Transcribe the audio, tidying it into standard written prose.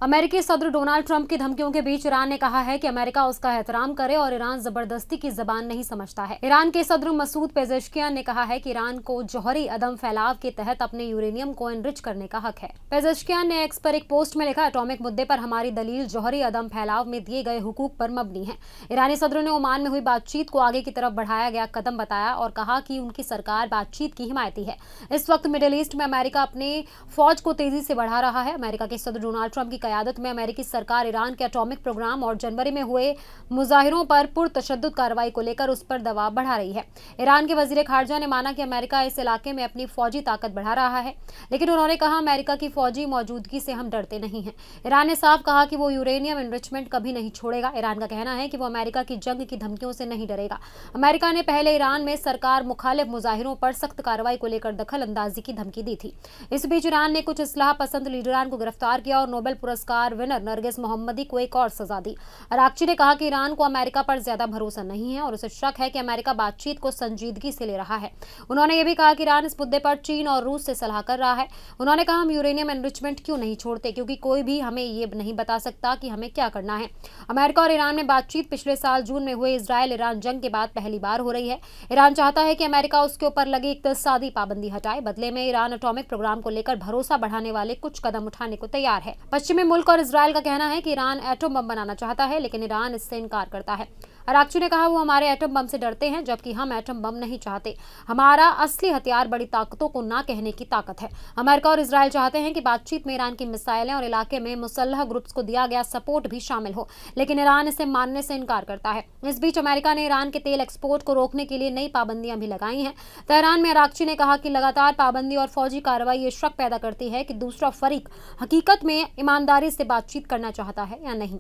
अमेरिकी सदर Donald Trump की धमकियों के बीच ईरान ने कहा है कि अमेरिका उसका एहतराम करे और ईरान जबरदस्ती की जबान नहीं समझता है। ईरान के सदर मसूद पेजेश्कियान ने कहा है कि ईरान को जौहरी अदम फैलाव के तहत अपने यूरेनियम को एनरिच करने का हक है। पेजेश्कियान ने एक्स पर एक पोस्ट में लिखा, एटॉमिक मुद्दे पर हमारी दलील जौहरी अदम फैलाव में दिए गए हुकूक पर मबनी है। ईरानी सदर ने ओमान में हुई बातचीत को आगे की तरफ बढ़ाया गया कदम बताया और कहा कि उनकी सरकार बातचीत की हिमायती है। इस वक्त मिडिल ईस्ट में अमेरिका अपनी फौज को तेजी से बढ़ा रहा है। अमेरिका के सदर डोनाल्ड ट्रंप की क़यादत में अमेरिकी सरकार ईरान के एटॉमिक प्रोग्राम और जनवरी में हुए मुजाहिरों पर पुरतशद्दुद कार्रवाई को लेकर उस पर दबाव बढ़ा रही है। ईरान के वजीर खारजा ने माना कि अमेरिका इस इलाके में अपनी फौजी ताकत बढ़ा रहा है, लेकिन उन्होंने कहा, अमेरिका की फौजी मौजूदगी से हम डरते नहीं हैं। ईरान ने साफ कहा कि वो यूरेनियम एनरिचमेंट कभी नहीं छोड़ेगा। ईरान का कहना है कि वो अमेरिका की जंग की धमकियों से नहीं डरेगा। अमेरिका ने पहले ईरान में सरकार मुखालिफ मुजाहिरों पर सख्त कार्रवाई को लेकर दखल अंदाजी की धमकी दी थी। इस बीच ईरान ने कुछ इस्लाह पसंद लीडरान को गिरफ्तार किया और नोबेल पुरस्कार विनर नरगिस मोहम्मदी को एक और सजा दी। अराक्ची ने कहा कि ईरान को अमेरिका पर ज्यादा भरोसा नहीं है और उसे शक है कि अमेरिका बातचीत को संजीदगी से ले रहा है। उन्होंने ये भी कहा कि ईरान इस मुद्दे पर चीन और रूस से सलाह कर रहा है। उन्होंने कहा, हम यूरेनियम एनरिचमेंट क्यों नहीं छोड़ते, क्योंकि कोई भी हमें ये नहीं बता सकता कि हमें क्या करना है। अमेरिका और ईरान में बातचीत पिछले साल जून में हुए इजरायल ईरान जंग के बाद पहली बार हो रही है। ईरान चाहता है कि अमेरिका उसके ऊपर लगी इक्तिसादी पाबंदी हटाए। बदले में ईरान एटॉमिक प्रोग्राम को लेकर भरोसा बढ़ाने वाले कुछ कदम उठाने को तैयार है। पश्चिमी मुल्क और इजरायल का कहना है कि ईरान एटम बम बनाना चाहता है, लेकिन ईरान इससे इनकार करता है। अराक्ची ने कहा, वो हमारे एटम बम से डरते हैं, जबकि हम एटम बम नहीं चाहते। हमारा असली हथियार बड़ी ताकतों को ना कहने की ताकत है। अमेरिका और इजरायल चाहते हैं कि बातचीत में ईरान की मिसाइलें और इलाके में मुसल्लह ग्रुप्स को दिया गया सपोर्ट भी शामिल हो, लेकिन ईरान इसे मानने से इनकार करता है। इस बीच अमेरिका ने ईरान के तेल एक्सपोर्ट को रोकने के लिए नई पाबंदियां भी लगाई हैं। तेहरान में अराक्ची ने कहा कि लगातार पाबंदी और फौजी कार्रवाई ये शक पैदा करती है कि दूसरा फरीक हकीकत में ईमानदारी से बातचीत करना चाहता है या नहीं।